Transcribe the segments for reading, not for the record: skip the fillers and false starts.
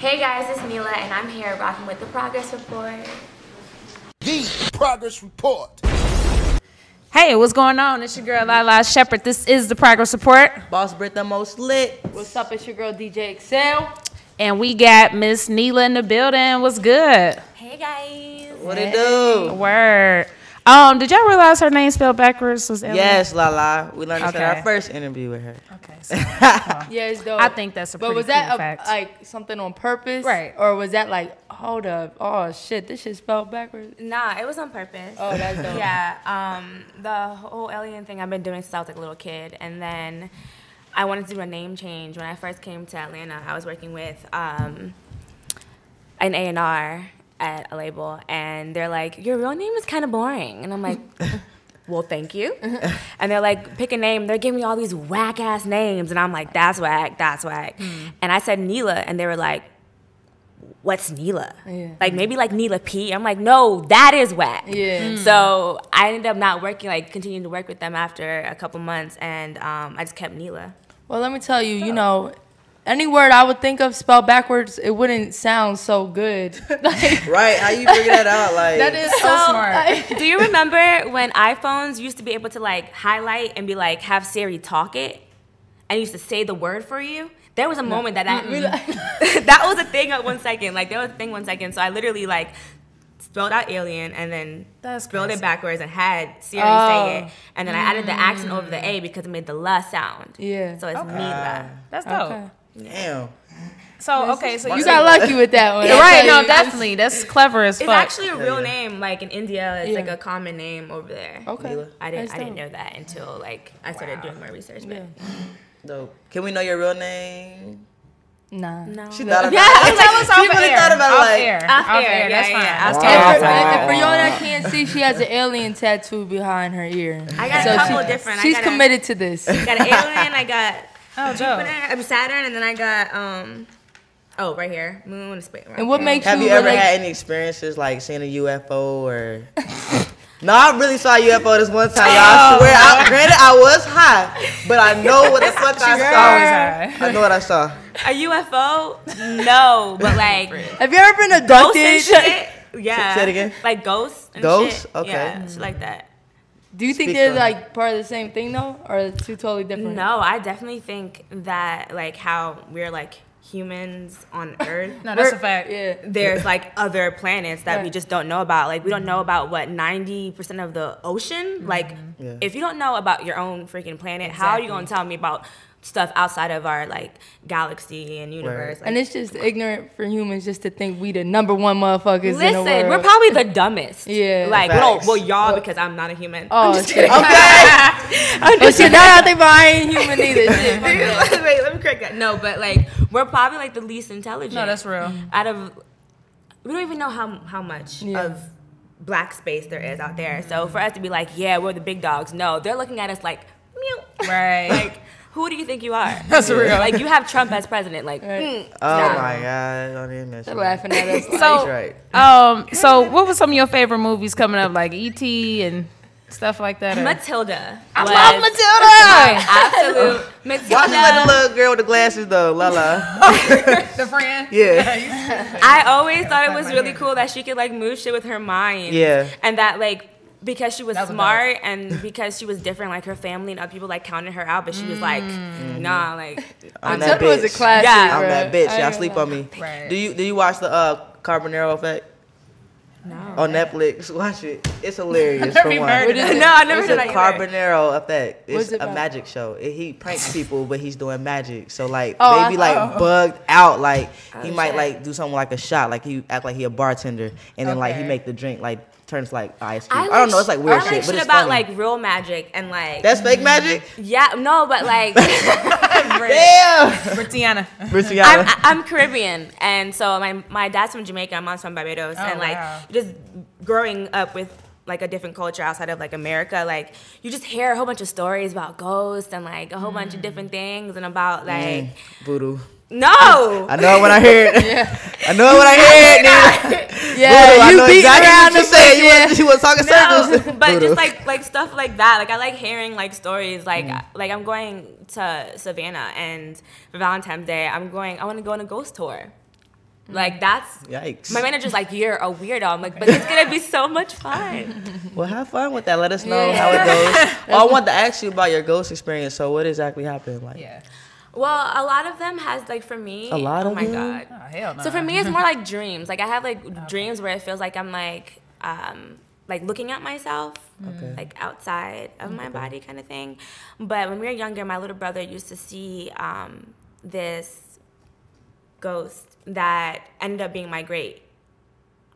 Hey guys, it's Neila, and I'm here rocking with the Progress Report. The Progress Report. Hey, what's going on? It's your girl Lala Shepherd. This is the Progress Report. Boss Brit, the most lit. What's up? It's your girl DJ Excel. And we got Miss Neila in the building. What's good? Hey guys. What it do? Word. Did y'all realize her name spelled backwards was Ellen? Yes, Lala. We learned this in Okay. our first interview with her. Okay. So, Yeah, it's dope. I think that's a pretty But was that cool fact. like something on purpose? Right. Or was that like, hold up, oh shit, this shit spelled backwards? Nah, it was on purpose. Oh, that's dope. Yeah, the whole alien thing I've been doing since I was like a little kid, and then I wanted to do a name change. When I first came to Atlanta, I was working with an A&R at a label, and they're like, your real name is kind of boring. And I'm like, well, thank you. And they're like, pick a name. They're giving me all these whack-ass names, and I'm like, that's whack, that's whack. And I said Neila, and they were like, what's Neila? Yeah. Like, maybe like Neila P. I'm like, no, that is whack. Yeah. So I ended up not working, like continuing to work with them after a couple months, and I just kept Neila. Well, let me tell you, you know, any word I would think of spelled backwards, it wouldn't sound so good. Like, Right? How you figure that out? Like, that is so smart. Do you remember when iPhones used to be able to like highlight and be like, have Siri talk it, and used to say the word for you? There was a moment that that was a thing at 1 second. Like, there was a thing 1 second. So I literally like spelled out alien and then spelled it backwards and had Siri say it. And then I added the accent over the A because it made the la sound. Yeah. So it's Neila. That's dope. Okay. damn. So, okay, so You got lucky with that one. right, no, definitely. That's clever as It's fuck. actually a real name. Like in India, it's like a common name over there. Okay. I didn't That's know that until like I started doing more research. But Dope. Can we know your real name? Nah. no. She thought about yeah, it. tell us off She really air. thought about it, Off like, air. Off Off air, air, that's yeah, fine. yeah. I'll Wow. tell And her for, off air. and for y'all that can't see, she has an alien tattoo behind her ear. I got So a couple of different. She's I got committed to this. I got an alien. I got Oh, dope. Saturn, and then I got right here, moon. And what makes Have you ever had any experiences like seeing a UFO or? No, I really saw a UFO this one time, y'all. I swear. Granted, I was high, but I know what the fuck I Always saw. high. I know what I saw. a UFO? No, but like Have you ever been ghosts and abducted? shit. Yeah. Say it again. Like ghosts. And Ghosts? Shit. Okay. Yeah, shit like that. Do you think Speak they're on it. like part of the same thing though, or two totally different? No, I definitely think that like how we're like humans on Earth. No, that's a fact. Yeah. There's like other planets that we Right. just don't know about. Like we don't know about what 90% of the ocean. Like Yeah. if you don't know about your own freaking planet, how are you gonna tell me about stuff outside of our like galaxy and universe? Like, And it's just ignorant for humans just to think we the number one motherfuckers in the listen, world. we're probably the dummest. Yeah. Like Facts. well y'all because I'm not a human. Oh, I'm just shit. kidding. Oh shit! Now I think about I ain't human either. Shit. Wait, let me correct that. No, but like we're probably like the least intelligent. No, that's real. Out of we don't even know how much Yeah. of black space there is out there. So for us to be like, yeah, we're the big dogs. No, they're looking at us like, meow. Right. Like, who do you think you are? That's real. Like you have Trump as president. Like, Right. Oh nah. my God! Don't even mention They're laughing at us. Like, So, right. so what were some of your favorite movies coming up, like E.T. and stuff like that? or- Matilda. I was love Matilda. my absolute Why she like the Matilda. little girl with the glasses though, Lala? The friend. Yeah. I always thought it was really cool that she could like move shit with her mind. Yeah. And that like because she was That was smart and because she was different, like her family and other people like counted her out, but she was like, nah, like I'm that Matilda was a bitch. classic. Yeah. I'm bro. that bitch. I Y'all ain't sleep gonna on me. Right. Do you watch the Carbonero Effect no. on Netflix? Watch it. It's hilarious. never for even one. heard What is it? No, I never It's heard a that either. Carbonero Effect. What's It's it a about? magic show. He pranks people, but he's doing magic. So like Oh, they be like bugged out. Like he might shit. like do something like a shot. Like he act like he a bartender, and then like he Okay. make the drink like turns like ice cube. I I don't know. It's like weird I like shit, but shit it's about funny. like real magic and like That's fake magic. yeah, no, but like Damn. Brittany. Brittany. I'm Caribbean, and so my dad's from Jamaica, my mom's from Barbados, and like wow. just growing up with like a different culture outside of like America, like you just hear a whole bunch of stories about ghosts and like a whole bunch of different things and about like Voodoo. no. I know it when I hear it. I know it when I hear it, nigga. Yeah, Voodoo, I you know beat exactly around what the you saying. bush, You was talking No, circles. but Voodoo. just like stuff like that. Like I like hearing like stories. Like like I'm going to Savannah, and for Valentine's Day, I want to go on a ghost tour. Like, that's... Yikes. My manager's like, you're a weirdo. I'm like, but it's going to be so much fun. Well, have fun with that. Let us know how it goes. Oh, I want to ask you about your ghost experience. So what exactly happened? Like, Well, a lot of them has, like, for me... A lot of Oh, my them? God. Oh, hell no. So for me, it's more like dreams. Like, I have, like, dreams where it feels like I'm, like looking at myself, like outside of my body kind of thing. But when we were younger, my little brother used to see this ghost that ended up being my great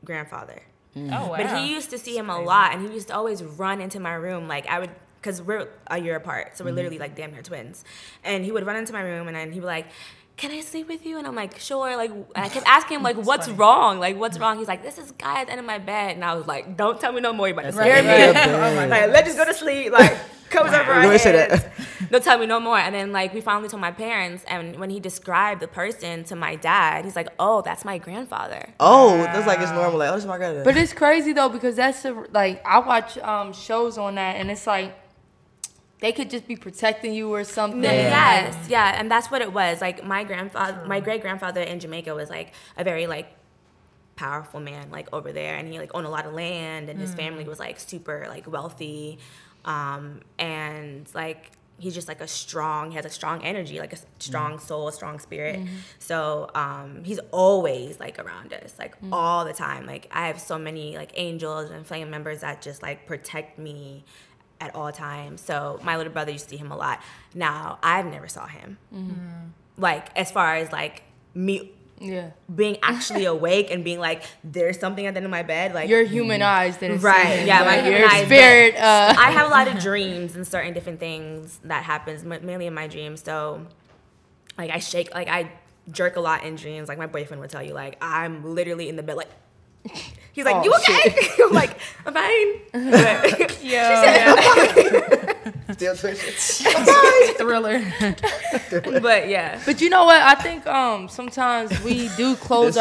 grandfather. Oh, wow. But he used to see him a lot, and he used to always run into my room. Like, I would, because we're a year apart, so we're literally like damn near twins. And he would run into my room, and then he'd be like, can I sleep with you? And I'm like, sure. Like, and I kept asking him, like, what's wrong? Like, what's wrong? He's like, this is guy at the end of my bed. And I was like, don't tell me no more. You're about to scare me. Like, let's just go to sleep. Like, covers over our heads. Don't tell me no more. And then, like, we finally told my parents. And when he described the person to my dad, he's like, oh, that's my grandfather. oh, that's like it's normal. Like, oh, this is my granddad. But it's crazy though, because that's like, I watch shows on that, and it's like they could just be protecting you or something. Yes, yeah, and that's what it was. Like, my grandfather, my great grandfather in Jamaica was like a very like powerful man, like over there, and he like owned a lot of land, and his family was like super like wealthy, and like he's just like he has a strong energy, like a strong soul, a strong spirit. So he's always like around us, like all the time. Like, I have so many like angels and flame members that just like protect me at all times. So my little brother used to see him a lot. Now, I've never saw him. Like, as far as like me being actually awake and being like, there's something at the end of my bed. Like, Your human eyes didn't see right, it, yeah, but my human your eyes. spirit. I have a lot of dreams and certain different things that happens, mainly in my dreams. So, like, I shake, like, I jerk a lot in dreams. Like, my boyfriend would tell you, like, I'm literally in the bed, like, he's like, you okay? I'm like, I'm fine. But, Still twitching. Thriller. but yeah. But you know what? I think sometimes we do close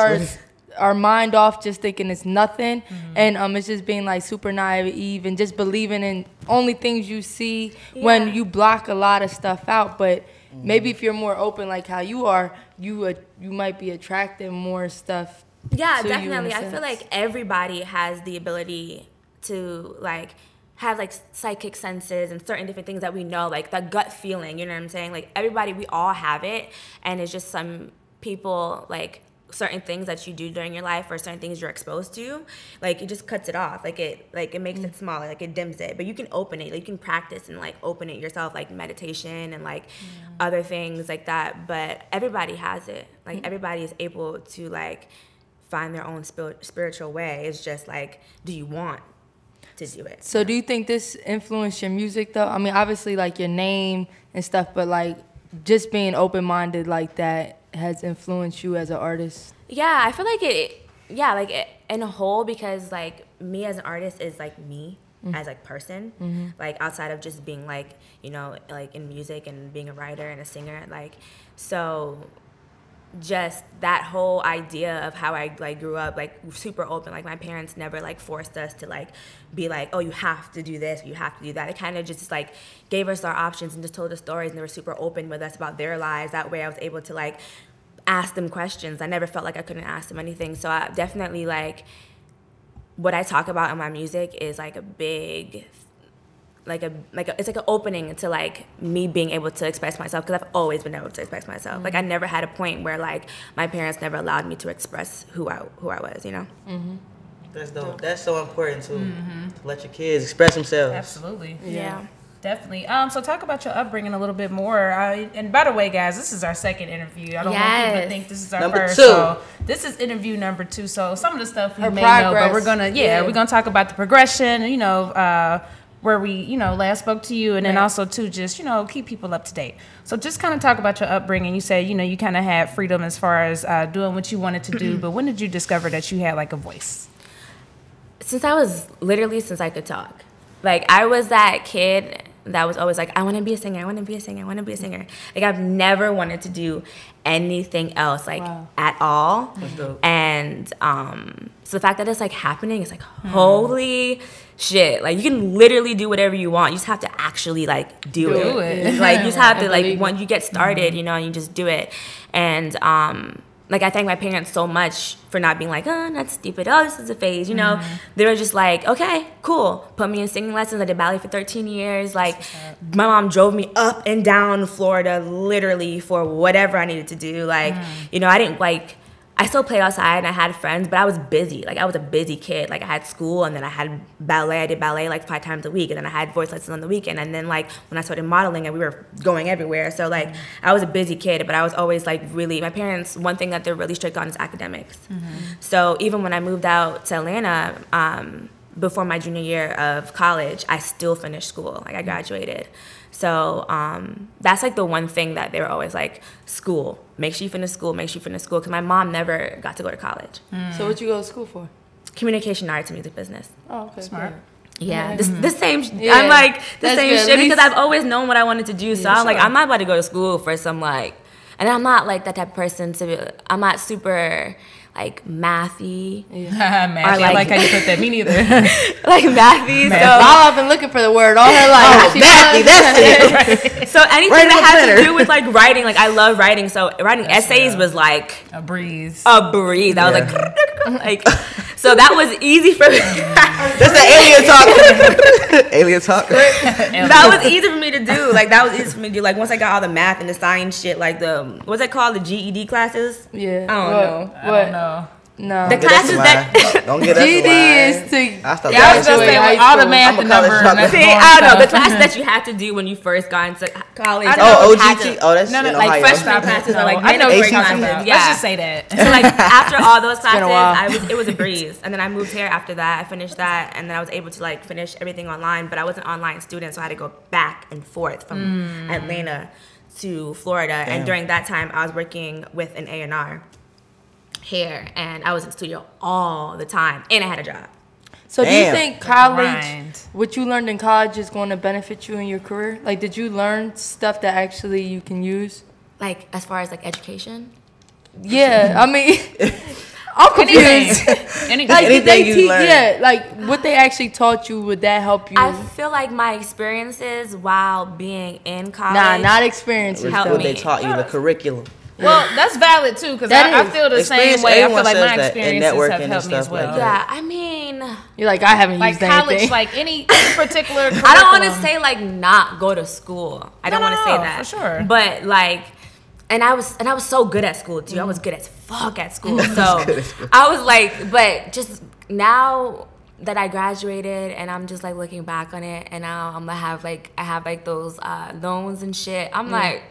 our mind off just thinking it's nothing, and it's just being like super naive and just believing in only things you see when you block a lot of stuff out. But maybe if you're more open, like how you are, you might be attracting more stuff. Yeah, to you in a definitely. I feel sense. like everybody has the ability to like have like psychic senses and certain different things that we know, like the gut feeling, you know what I'm saying? Like, everybody, we all have it, and it's just some people, like, certain things that you do during your life or certain things you're exposed to, like, it just cuts it off. Like, it makes it smaller, like, it dims it. But you can open it, like, you can practice and like open it yourself, like meditation and like other things like that. But everybody has it. Like, everybody is able to like find their own spiritual way. It's just like, do you want to do it? So do you think this influenced your music though? I mean, obviously like your name and stuff, but like just being open-minded like that has influenced you as an artist? Yeah, I feel like it in a whole, because like me as an artist is like me as like person, like outside of just being like, you know, like in music and being a writer and a singer, like, so just that whole idea of how I like grew up, like super open. Like, my parents never like forced us to like be like, oh, you have to do this, you have to do that. It kind of just like gave us our options and just told us stories, and they were super open with us about their lives. That way I was able to like ask them questions. I never felt like I couldn't ask them anything. So I definitely, like, what I talk about in my music is like a big it's like an opening to like me being able to express myself, because I've always been able to express myself. Like, I never had a point where like my parents never allowed me to express who I was, you know. That's dope. That's so important too. To let your kids express themselves. Absolutely. Yeah. Definitely. So talk about your upbringing a little bit more. And by the way, guys, this is our second interview. I don't want people to think this is our Number first. 2. So this is interview number 2. So some of the stuff you may know, but we're gonna talk about the progression. You know, where we, you know, last spoke to you, and then also to just, you know, keep people up to date. So just kind of talk about your upbringing. You said, you know, you kind of had freedom as far as doing what you wanted to do, but when did you discover that you had like a voice? Since I could talk. Like, I was that kid that was always like, I want to be a singer, I want to be a singer, I want to be a singer. Like, I've never wanted to do anything else, like, at all. That's dope. And so the fact that it's like happening, it's like, holy shit. Like, you can literally do whatever you want. You just have to actually like do it. Like, you just have to, like, once you get started, you know, you just do it. And like, I thank my parents so much for not being like, oh, that's stupid. Oh, this is a phase, you know? They were just like, okay, cool. Put me in singing lessons. I did ballet for 13 years. Like, my mom drove me up and down Florida literally for whatever I needed to do. Like, you know, I didn't, like, I still played outside and I had friends, but I was busy. Like, I was a busy kid. Like, I had school, and then I had ballet. I did ballet like 5 times a week, and then I had voice lessons on the weekend. And then, like, when I started modeling, and we were going everywhere. So, like, I was a busy kid, but I was always, like, really, my parents, one thing that they're really strict on is academics. So even when I moved out to Atlanta, before my junior year of college, I still finished school. Like, I graduated. So that's, like, the one thing that they were always like, school. Make sure you finish school. Make sure you finish school. Because my mom never got to go to college. So what you go to school for? Communication arts and music business. Oh, okay. Smart. Yeah, the same. I'm like the same shit because I've always known what I wanted to do. So I'm like, I'm not about to go to school for some like, and I'm not like that type of person to be. I'm not super like mathy. Mathy. I like how you put that. Me neither. Like mathy. So I've been looking for the word all her life. Mathy, that's it. Right. So anything that has to do with like writing, like I love writing. So writing essays was like a breeze. I was like, so that was easy for me. That's the alien talk. Alien talk. That was easy for me to do. Like that was easy for me to do. Like once I got all the math and the science shit, like the what's it called, the GED classes? Yeah. I don't know. No. The classes that don't get us GED is to. I was gonna say with all the math and numbers. See, I don't know the classes that you had to do when you first got into college. Oh, OGT. Oh, that's no, like freshman classes or like I know grade classes. classes. Yeah. Let's just say that. So like after all those classes, it was a breeze. And then I moved here after that. I finished that, and then I was able to like finish everything online. But I was an online student, so I had to go back and forth from Atlanta to Florida. Damn. And during that time, I was working with an A&R here, and I was in the studio all the time, and I had a job. So do you think college, what you learned in college is going to benefit you in your career? Like, did you learn stuff that actually you can use? Like, as far as, like, education? Yeah, I mean, I'm confused. Anything you learned. Yeah, like, what they actually taught you, would that help you? I feel like my experiences while being in college. Nah, not experiences. What they taught you, the curriculum. Well, that's valid too, because I feel the same way. I feel like my experiences have helped me as well. Like yeah, I mean, you're like, I haven't used college, anything. like any particular curriculum. I don't want to say like not go to school. I don't want to say that for sure. But like, and I was so good at school too. I was good as fuck at school. So I was like, but just now that I graduated and I'm just like looking back on it, and now I'm gonna have like I have those loans and shit. I'm like,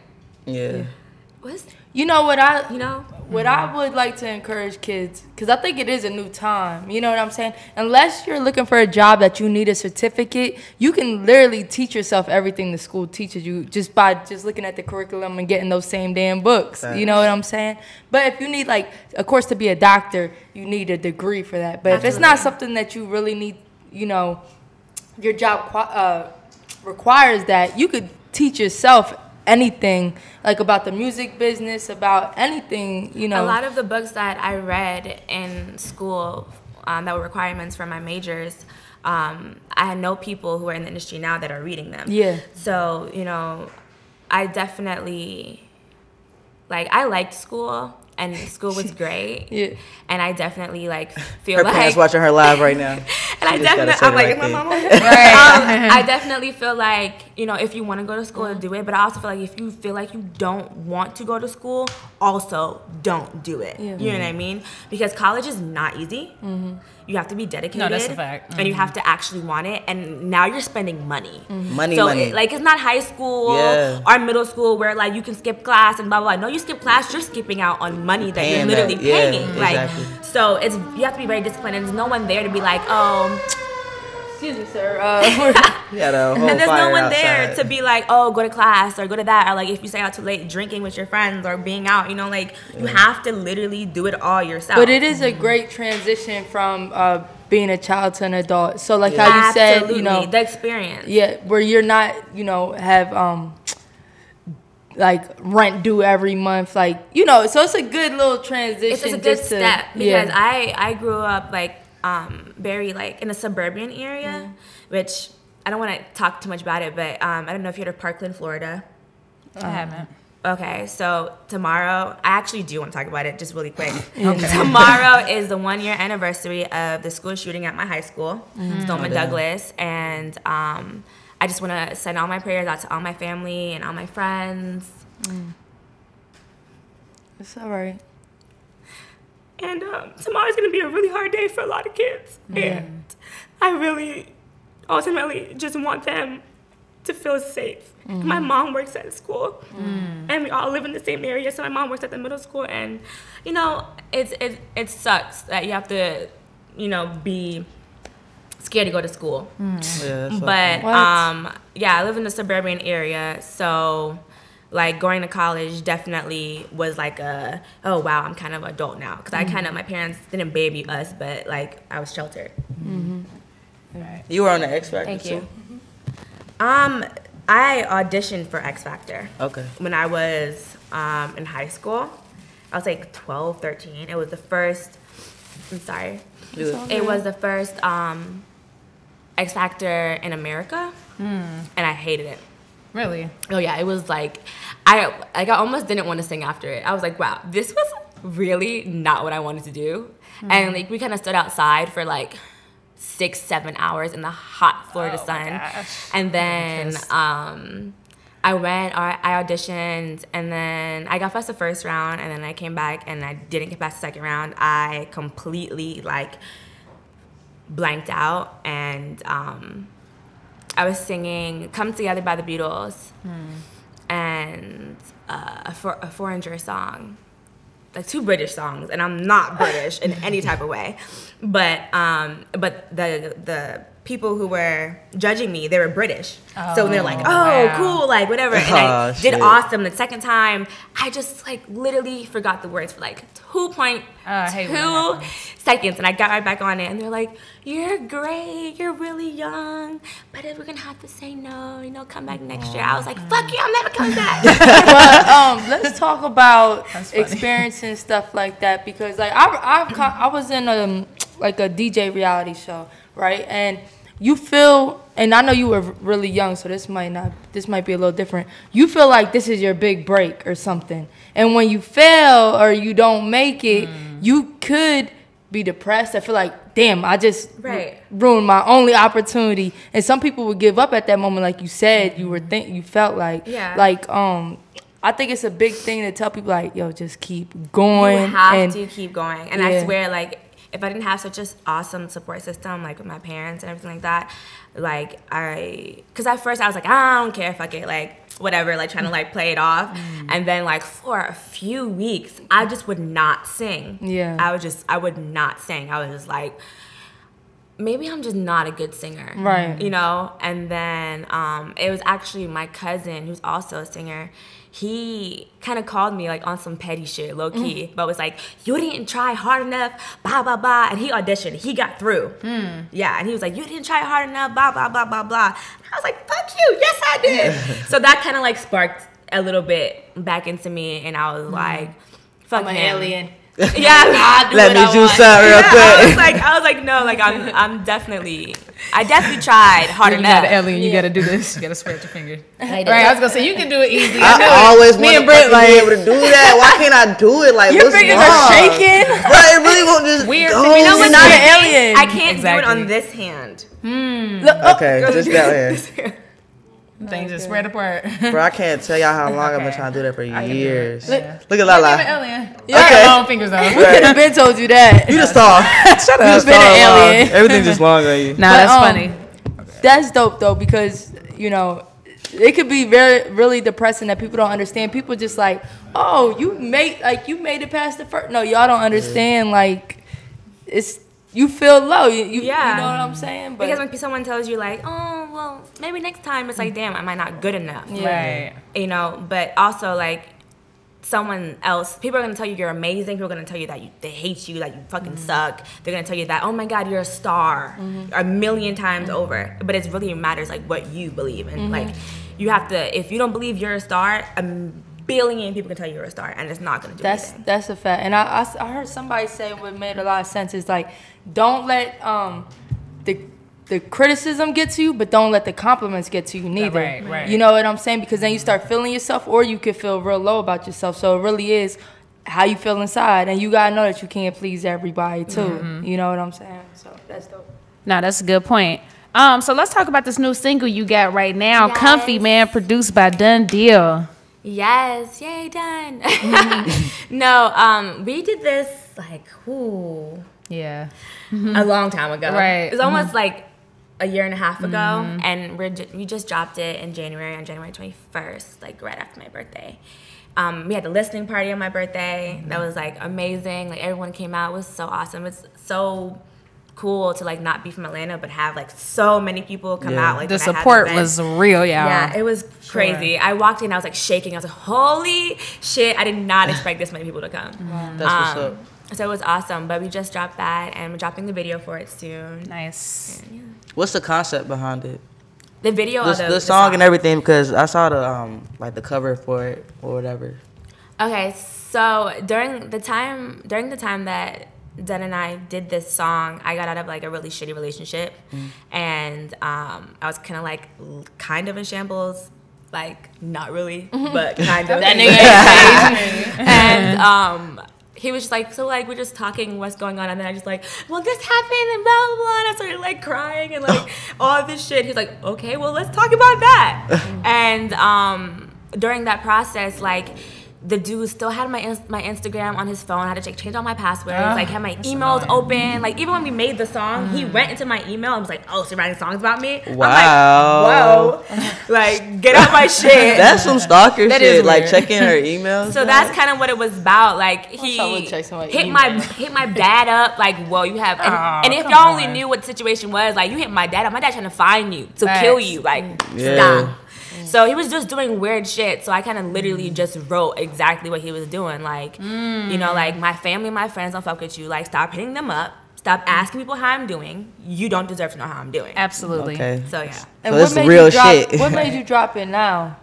what's you know what I would like to encourage kids, because I think it is a new time, you know what I'm saying? Unless you're looking for a job that you need a certificate, you can literally teach yourself everything the school teaches you just by just looking at the curriculum and getting those same damn books. You know what I'm saying? But if you need, like, of course, to be a doctor, you need a degree for that. But if it's not something that you really need, you know, your job requires that, you could teach yourself anything, like about the music business, about anything, you know. A lot of the books that I read in school that were requirements for my majors, I know people who are in the industry now that are reading them. Yeah. So, you know, I definitely, like, I liked school, and school was great. Yeah. And I definitely, like, feel like... Her parents watching her live right now. And I definitely... I'm like, is my mom on here? I definitely feel like, you know, if you want to go to school, to do it. But I also feel like if you feel like you don't want to go to school, also don't do it. Yeah. You know what I mean? Because college is not easy. You have to be dedicated. No, that's a fact. And you have to actually want it. And now you're spending money. Money. Like, it's not high school or middle school where, like, you can skip class and blah, blah, blah. No, you skip class, you're skipping out on money that you're literally paying. Like, so you have to be very disciplined. And there's no one there to be like, oh... Excuse me, sir. And there's no one there to be like, oh, go to class or go to that. Or, like, if you stay out too late, drinking with your friends or being out, you know, like, you have to literally do it all yourself. But it is a great transition from being a child to an adult. So, like how you said, you know. The experience. Yeah, where you're not, you know, have... like rent due every month, like, you know, so it's a good little transition. It's a good step because I grew up like very like in a suburban area, which I don't want to talk too much about it, but I don't know if you heard of Parkland, Florida. I haven't. Okay, so tomorrow, I actually do want to talk about it just really quick. Tomorrow is the 1-year anniversary of the school shooting at my high school, Stoneman Douglas, and I just want to send all my prayers out to all my family and all my friends. It's all right. And tomorrow's going to be a really hard day for a lot of kids. And I really ultimately just want them to feel safe. My mom works at a school, and we all live in the same area. So my mom works at the middle school, and you know, it sucks that you have to, you know, be scared to go to school. But yeah, I live in the suburban area, so like going to college definitely was like a, oh wow, I'm kind of an adult now, because I kind of, my parents didn't baby us, but like I was sheltered. You were on the X Factor. Thank you. I auditioned for X Factor. Okay. When I was in high school. I was like 12, 13. It was the first, I'm sorry. It was the first X Factor in America, and I hated it. Really? Oh yeah, it was like, I almost didn't want to sing after it. I was like, wow, this was really not what I wanted to do. And like we kind of stood outside for like 6-7 hours in the hot Florida sun. Gosh. And then I auditioned, and then I got past the first round, and then I came back and I didn't get past the second round. I completely like blanked out, and I was singing Come Together by the Beatles and a foreigner song. Like 2 British songs, and I'm not British in any type of way, but the people who were judging me, they were British, so they're like, oh, cool, like whatever, and I did awesome. The second time, I just like literally forgot the words for like 2.2 seconds, and I got right back on it, and they're like, you're great, you're really young, but if we're gonna have to say no, you know, come back next year. I was like, fuck you, I'm never coming back. But let's talk about experiencing stuff like that, because like I was in a DJ reality show, right? And you feel, and I know you were really young, so this might be a little different. You feel like this is your big break or something, and when you fail or you don't make it, you could be depressed. I feel like, damn, I just ruined my only opportunity. And some people would give up at that moment, like you said. You felt like, I think it's a big thing to tell people, like, yo, just keep going. You have to keep going. And I swear, like, if I didn't have such an awesome support system, like with my parents and everything like that, like because at first I was like, I don't care, fuck it, like whatever, like trying to like play it off. And then like for a few weeks, I just would not sing. I would not sing. I was just like, maybe I'm just not a good singer. Right. You know? And then it was actually my cousin, who's also a singer. He kind of called me like on some petty shit, low key, but was like, you didn't try hard enough, blah, blah, blah. And he auditioned, he got through. Yeah, and he was like, you didn't try hard enough, blah, blah, blah, blah, blah. And I was like, fuck you, yes I did. So that kind of like sparked a little bit back into me, and I was like, fuck him. I'm an alien. Yeah, let me juice up real quick. I was like, no, like I definitely tried hard enough. You got an alien, you gotta do this. You gotta spread your finger. Right, I was gonna say you can do it easy. I always want to be able to do that. Why can't I do it? Like your fingers are shaking. Right, it really won't just weird. go. You know You're not an alien. I can't do it on this hand. Okay, just that hand. Things just spread apart. Bro, I can't tell y'all how long I've been trying to do that for years. Look at I'm Lala. an alien. You got long fingers though. We could have been told you that. You just tall. Shut up. You've been an alien. Everything's just long on you. Nah, that's funny. That's dope though, because you know it could be really depressing that people don't understand. People just like, oh, you made it past the first. No, y'all don't understand. Like, it's. You feel low, you know what I'm saying? But because when someone tells you like, oh, well, maybe next time, it's like, damn, am I not good enough? Right. You know, but also like someone else, people are gonna tell you you're amazing. People are gonna tell you that they hate you, that you fucking suck. They're gonna tell you that, oh my God, you're a star, a million times over. But it really matters like what you believe in. Like you have to, if you don't believe you're a star, billion people can tell you're a star, and it's not gonna do anything. That's a fact. And I heard somebody say what made a lot of sense is like, don't let the criticism get to you, but don't let the compliments get to you neither. Right. You know what I'm saying? Because then you start feeling yourself, or you could feel real low about yourself. So it really is how you feel inside, and you gotta know that you can't please everybody too. You know what I'm saying? So that's dope. No, that's a good point. So let's talk about this new single you got right now, Yes. Comfy Man, produced by Done Deal. Yes, yay, done. No, we did this like, Yeah. a long time ago. Right. It was almost like a year and a half ago, and we just dropped it in January, on January 21st, like right after my birthday. We had the listening party on my birthday. That was like amazing. Like everyone came out. It was so awesome. It's so cool to like not be from Atlanta, but have like so many people come out. Like The when I had support event. was real, y'all. Yeah, it was crazy. I walked in, I was like shaking. I was like, holy shit, I did not expect this many people to come. That's what's up. So it was awesome, but we just dropped that, and we're dropping the video for it soon. Nice. What's the concept behind it? The video, The song and everything, because I saw the like the cover for it or whatever. Okay, so during the time that Den and I did this song, I got out of like a really shitty relationship, and I was kind of in shambles, like not really, but kind of. That nigga And he was just like, so like we're just talking what's going on, and then I just like, well, this happened and blah blah blah, and I started like crying and like all this shit. He's like, okay, well, let's talk about that. And during that process, like, the dude still had my Instagram on his phone. I had to change all my passwords. Like, had my emails open. Like, even when we made the song, he went into my email and was like, "Oh, so you're writing songs about me?" Wow. I'm like, "Whoa!" Like, get out my shit. That's some stalker That shit. is Like weird. checking her emails. So that's kind of what it was about. Like, he I would check somebody's hit email. my dad up. Like, whoa, you have. And if come y'all only on. knew what the situation was, like, you hit my dad up. My dad trying to find you to Facts. kill you. Like, Yeah. stop. So he was just doing weird shit. So I kind of literally just wrote exactly what he was doing. Like, you know, like, my family, my friends don't fuck with you. Like, stop hitting them up. Stop asking people how I'm doing. You don't deserve to know how I'm doing. Absolutely. Okay. So yeah, And So what it's made real you drop, shit. What made you drop it now?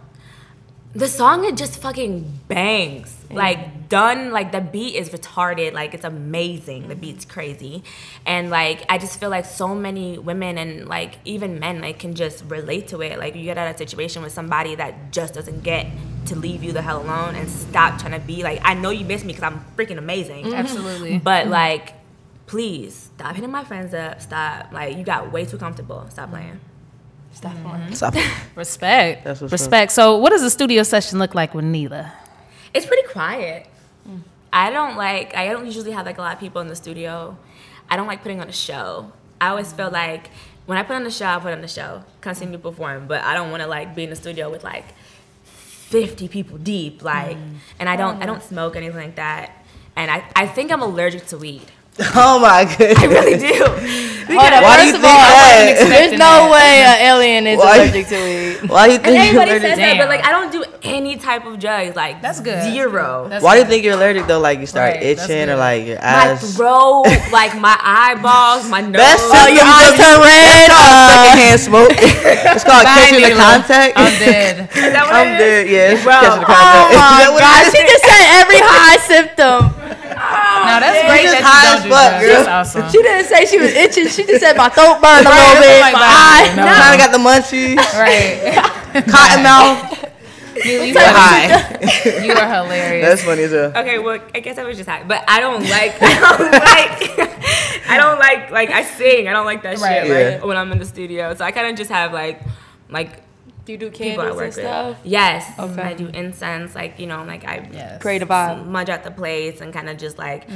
the song, it just fucking bangs. Like, done, like, the beat is retarded. Like, it's amazing. The beat's crazy. And, like, I just feel like so many women and, like, even men, like, can just relate to it. Like, you get out of a situation with somebody that just doesn't get to leave you the hell alone and stop trying to be like, I know you miss me because I'm freaking amazing. Absolutely. But, like, please, stop hitting my friends up. Stop. Like, you got way too comfortable. Stop playing. Stop playing. Stop. Respect. That's what's Respect. So what does a studio session look like with Neila? It's pretty quiet. I don't usually have like a lot of people in the studio. I don't like putting on a show. I always feel like when I put on the show, I put on the show. Come see me perform, but I don't want to like be in the studio with like 50 people deep, like, and I don't smoke anything like that. And I think I'm allergic to weed. Oh my goodness. I really do. Hold up, Why do you first of think all, that? there's no way an alien is Why- allergic to weed. Why do you And think you're everybody allergic? says that, Damn. but like I don't do any type of drugs. Like That's good. Zero. That's Why do you good. think you're allergic though? Like you start Right, that's itching or good. like your My eyes. throat, like my eyeballs, my nose. That's your eyes turn red. Secondhand smoke. It's called Bye, catching the Neila. contact. I'm dead. Is that what I'm it is? dead. Yeah, it's Bro. catching the Oh contact. Is my that what God, it she is? just said every high symptom. No, that's great just that high you as don't do fuck, drugs. girl. That's awesome. She didn't say she was itching. She just said my throat burned a Right, little bit. like My that. eye. No. Kind of got the munchies, Right. cotton mouth. Neila, you But are high. You are hilarious. That's funny as hell. Okay, well, I guess I was just high, but I don't like, like I sing. I don't like that Right. shit Yeah. like when I'm in the studio. So I kind of just have like Do you do people I candles work and with. stuff? Yes. Okay. I do incense, like, you know, like I Yes. Create a vibe. smudge out the place and kind of just like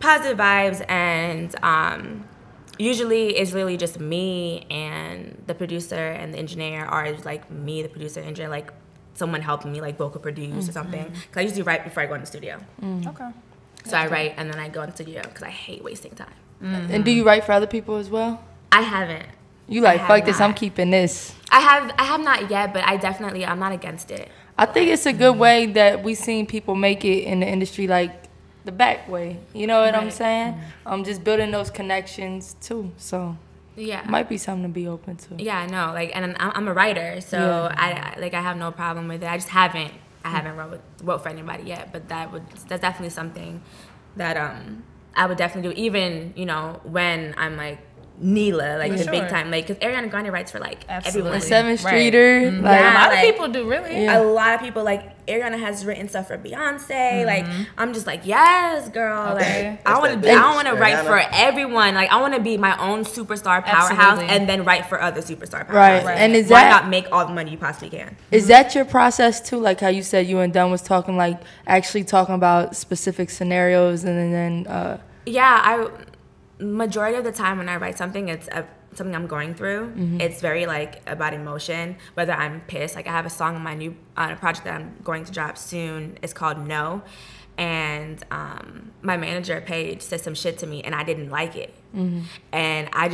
positive vibes. And usually it's really just me and the producer and the engineer, or it's like me, the producer, engineer, like someone helping me like vocal produce or something. Because I usually write before I go in the studio. Okay. So I write and then I go in the studio because I hate wasting time. And do you write for other people as well? I haven't. You like, have fuck this, I'm not. keeping this. I have not yet, but I'm not against it. I think it's a good way that we seen people make it in the industry, like the back way. You know what I'm Right. saying? Just building those connections too. So Yeah. might be something to be open to. Yeah, I know. Like, and I'm a writer, so I have no problem with it. I just haven't wrote for anybody yet, but that's definitely something that I would definitely do. Even, you know, when I'm like Neila, like the big time, like because Ariana Grande writes for like everyone. Seventh Streeter, Like, like, a lot of like, people do, really. A lot of people, like Ariana has written stuff for Beyonce. Like I'm just like, yes, girl. Like I want to write for everyone. Like I want to be my own superstar powerhouse and then write for other superstar powerhouses. Right. And is why that not make all the money you possibly can? Is that your process too? Like how you said you and Dunn was talking, like actually talking about specific scenarios, and then yeah, majority of the time when I write something, it's something I'm going through. It's very like about emotion, whether I'm pissed. Like I have a song on my new project that I'm going to drop soon. It's called No, and my manager Paige said some shit to me and I didn't like it, and I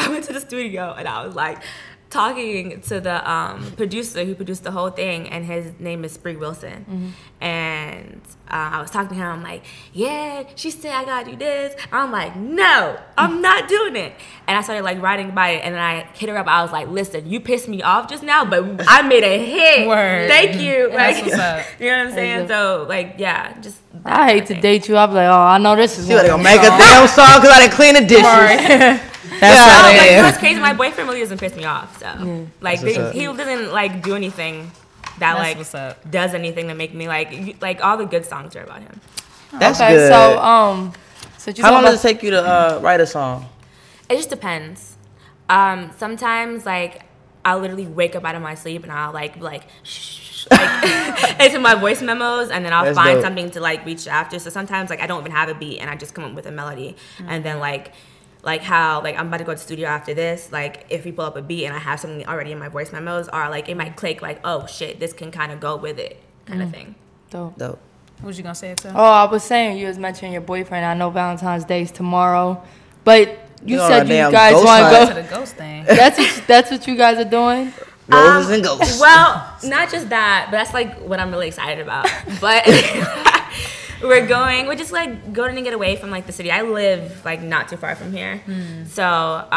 went to the studio and I was like talking to the producer who produced the whole thing, and his name is Spree Wilson, and I was talking to him. I'm like, yeah, she said I gotta do this. I'm like, no, I'm not doing it. And I started like writing about it, and then I hit her up. I was like, listen, you pissed me off just now, but I made a hit. Word. Thank you. That's Like, what's up. you know what I'm saying? So like, yeah, just. I hate to date you. I'll be like, oh, I know this is. She gonna make a damn song because I didn't clean the dishes. That's how Like, it you know is. what's crazy? My boyfriend really doesn't piss me off. So like, he doesn't like do anything that That's what's up. like does anything to make me like all the good songs are about him. That's Okay, good. so How long does it take you to write a song? It just depends. Sometimes like I'll literally wake up out of my sleep and I'll like shh, like into my voice memos, and then I'll find something to like reach after. So sometimes like I don't even have a beat and I just come up with a melody, and then like how like I'm about to go to the studio after this, like if we pull up a beat and I have something already in my voice memos, or like it might click like, oh shit, this can kind of go with it kind of thing. Dope. Dope. What was you gonna say, Tim? Oh, I was saying you was mentioning your boyfriend. I know Valentine's Day is tomorrow, but you said you guys want to To go. the ghost thing. That's what you guys are doing. Roses and ghosts. Well, not just that, but that's like what I'm really excited about. But we're just like going to get away from like the city. I live like not too far from here, so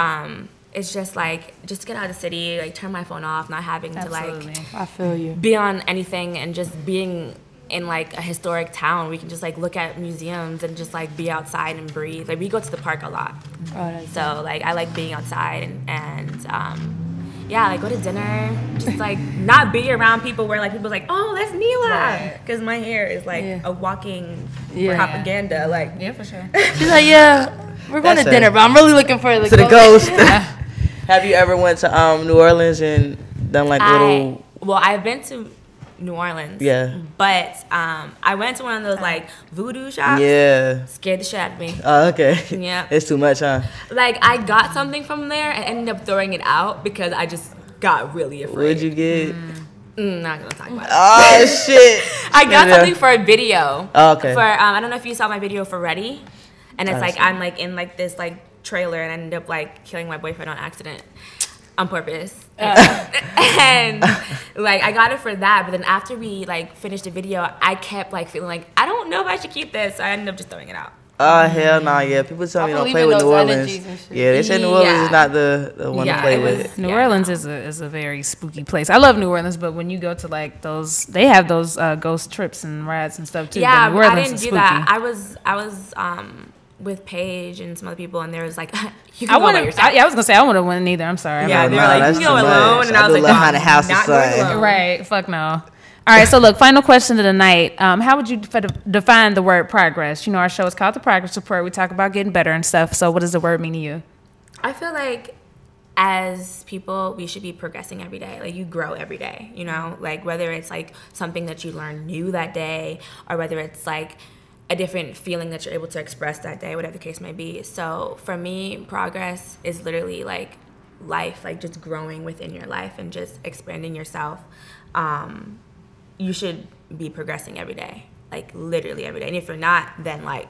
it's just like just get out of the city, like turn my phone off, not having to like I feel you. be on anything, and just being in like a historic town. We can just like look at museums and just like be outside and breathe. Like we go to the park a lot, so like I like being outside and yeah, like go to dinner, just like not be around people where like people's like, oh, that's Neila, because my hair is like a walking propaganda. Like Yeah, for sure. She's like, yeah, we're going That's to dinner, but I'm really looking for To the ghost. Have you ever went to New Orleans and done like little? Well, I've been to New Orleans. Yeah. But I went to one of those like voodoo shops. Yeah. Scared the shit out of me. Oh, okay. Yeah. It's too much, huh? Like I got something from there and ended up throwing it out because I just got really afraid. What'd you get? Not gonna talk about it. Oh shit! I got something for a video. Oh, okay. For I don't know if you saw my video for Ready, and it's like I'm like in like this like trailer and I ended up like killing my boyfriend on accident, on purpose. And like I got it for that, but then after we like finished the video, I kept like feeling like I don't know if I should keep this, so I ended up just throwing it out. Oh hell no! Yeah, people tell me don't play with New Orleans. Yeah, they say New Orleans is not the one to play with. New Orleans is a very spooky place. I love New Orleans, but when you go to like those, they have those ghost trips and rides and stuff too. Yeah, New Orleans I didn't is do spooky. that. I was with Paige and some other people, and there was like, you can I go by want yourself. I was gonna say I wouldn't win either. I'm sorry. Yeah, I'm they not- were like, you can go alone, and I was like, behind the house not or going something. alone. Right. Fuck no. All right, so look, final question of the night. How would you define the word progress? You know, our show is called The Progress Report. We talk about getting better and stuff. So what does the word mean to you? I feel like as people, we should be progressing every day. Like you grow every day, you know, like whether it's like something that you learn new that day, or whether it's like a different feeling that you're able to express that day, whatever the case may be. So for me, progress is literally like life, like just growing within your life and just expanding yourself. You should be progressing every day, like literally every day. And if you're not, then like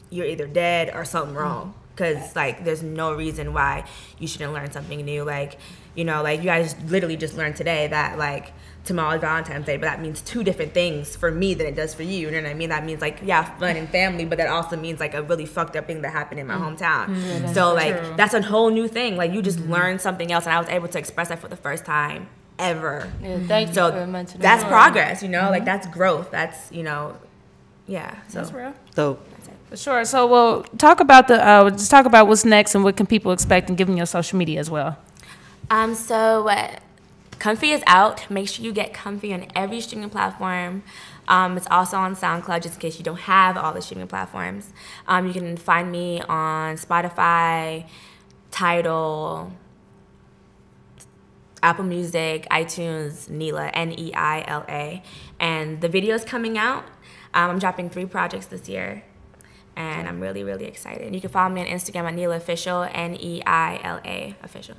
you're either dead or something wrong, because like there's no reason why you shouldn't learn something new. Like, you know, like you guys literally just learned today that like tomorrow is Valentine's Day, but that means two different things for me than it does for you. You know what I mean? That means like, yeah, fun and family, but that also means like a really fucked up thing that happened in my hometown. So like that's a whole new thing. Like you just learned something else, and I was able to express that for the first time ever. Yeah, thank you for mentioning that's that. progress, you know, like that's growth. That's, you know, yeah. So That's real. Dope. that's it. Sure. So we'll talk about just talk about what's next and what can people expect, and give them your social media as well. Comfy is out. Make sure you get Comfy on every streaming platform. It's also on SoundCloud, just in case you don't have all the streaming platforms. You can find me on Spotify, Tidal, Apple Music, iTunes, Neila, Neila. And the video's coming out. I'm dropping 3 projects this year. And I'm really, really excited. You can follow me on Instagram at Neila Official, Neila Official.